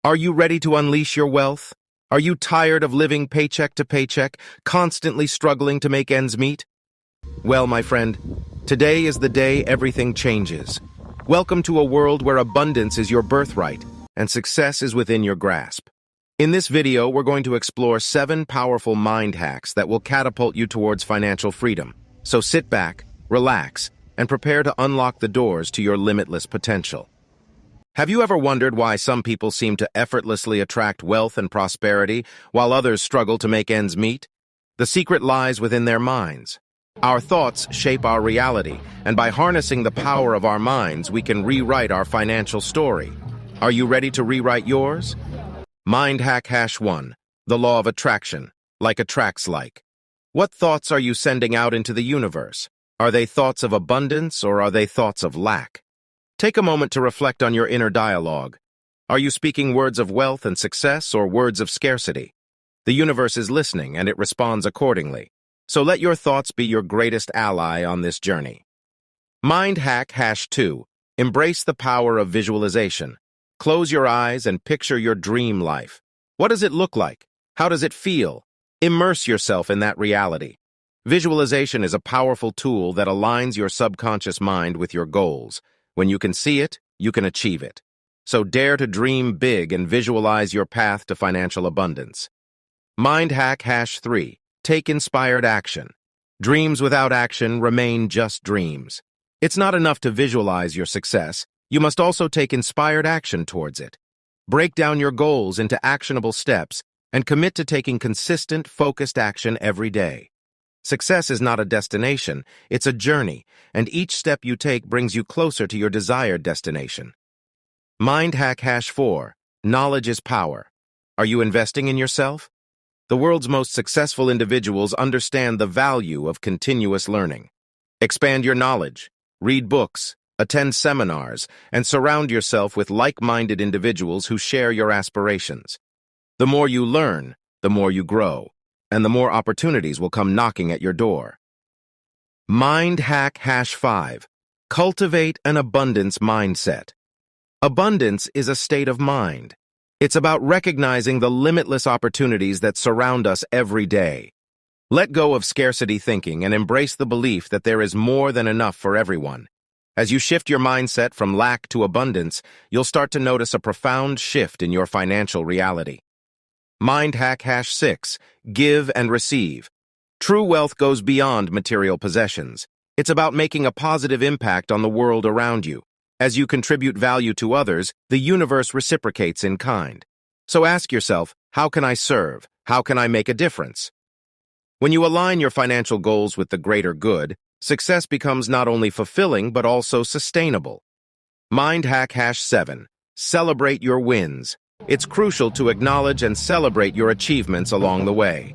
Are you ready to unleash your wealth? Are you tired of living paycheck to paycheck, constantly struggling to make ends meet? Well, my friend, today is the day everything changes. Welcome to a world where abundance is your birthright and success is within your grasp. In this video, we're going to explore 7 powerful mind hacks that will catapult you towards financial freedom. So sit back, relax, and prepare to unlock the doors to your limitless potential. Have you ever wondered why some people seem to effortlessly attract wealth and prosperity while others struggle to make ends meet? The secret lies within their minds. Our thoughts shape our reality, and by harnessing the power of our minds, we can rewrite our financial story. Are you ready to rewrite yours? Mind hack hash 1. The law of attraction. Like attracts like. What thoughts are you sending out into the universe? Are they thoughts of abundance or are they thoughts of lack? Take a moment to reflect on your inner dialogue. Are you speaking words of wealth and success or words of scarcity? The universe is listening and it responds accordingly. So let your thoughts be your greatest ally on this journey. Mind hack hash 2. Embrace the power of visualization. Close your eyes and picture your dream life. What does it look like? How does it feel? Immerse yourself in that reality. Visualization is a powerful tool that aligns your subconscious mind with your goals. When you can see it, you can achieve it. So dare to dream big and visualize your path to financial abundance. Mind hack hash 3. Take inspired action. Dreams without action remain just dreams. It's not enough to visualize your success. You must also take inspired action towards it. Break down your goals into actionable steps and commit to taking consistent, focused action every day. Success is not a destination, it's a journey, and each step you take brings you closer to your desired destination. Mind hack hash 4. Knowledge is power. Are you investing in yourself? The world's most successful individuals understand the value of continuous learning. Expand your knowledge, read books, attend seminars, and surround yourself with like-minded individuals who share your aspirations. The more you learn, the more you grow, and the more opportunities will come knocking at your door. Mind hack hash 5. Cultivate an abundance mindset. Abundance is a state of mind. It's about recognizing the limitless opportunities that surround us every day. Let go of scarcity thinking and embrace the belief that there is more than enough for everyone. As you shift your mindset from lack to abundance, you'll start to notice a profound shift in your financial reality. Mind hack hash 6. Give and receive. True wealth goes beyond material possessions. It's about making a positive impact on the world around you. As you contribute value to others, the universe reciprocates in kind. So ask yourself, how can I serve? How can I make a difference? When you align your financial goals with the greater good, success becomes not only fulfilling but also sustainable. Mind hack hash 7. Celebrate your wins. It's crucial to acknowledge and celebrate your achievements along the way.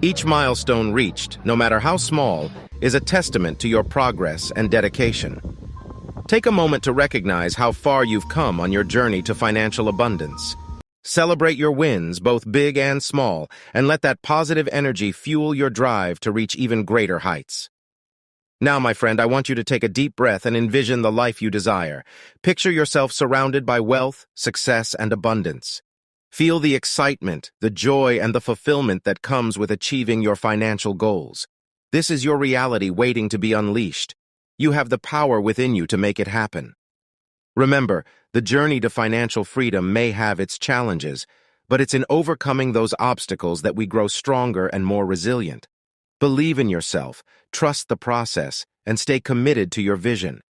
Each milestone reached, no matter how small, is a testament to your progress and dedication. Take a moment to recognize how far you've come on your journey to financial abundance. Celebrate your wins, both big and small, and let that positive energy fuel your drive to reach even greater heights. Now, my friend, I want you to take a deep breath and envision the life you desire. Picture yourself surrounded by wealth, success, and abundance. Feel the excitement, the joy, and the fulfillment that comes with achieving your financial goals. This is your reality waiting to be unleashed. You have the power within you to make it happen. Remember, the journey to financial freedom may have its challenges, but it's in overcoming those obstacles that we grow stronger and more resilient. Believe in yourself, trust the process, and stay committed to your vision.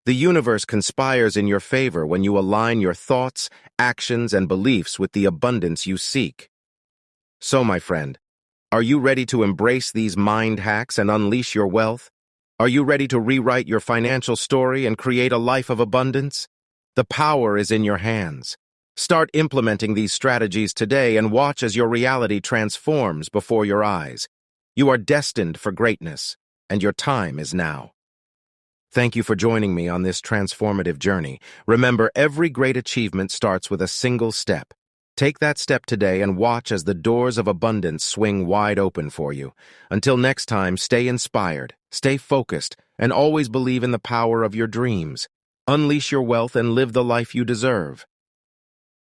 The universe conspires in your favor when you align your thoughts, actions, and beliefs with the abundance you seek. So, my friend, are you ready to embrace these mind hacks and unleash your wealth? Are you ready to rewrite your financial story and create a life of abundance? The power is in your hands. Start implementing these strategies today and watch as your reality transforms before your eyes. You are destined for greatness, and your time is now. Thank you for joining me on this transformative journey. Remember, every great achievement starts with a single step. Take that step today and watch as the doors of abundance swing wide open for you. Until next time, stay inspired, stay focused, and always believe in the power of your dreams. Unleash your wealth and live the life you deserve.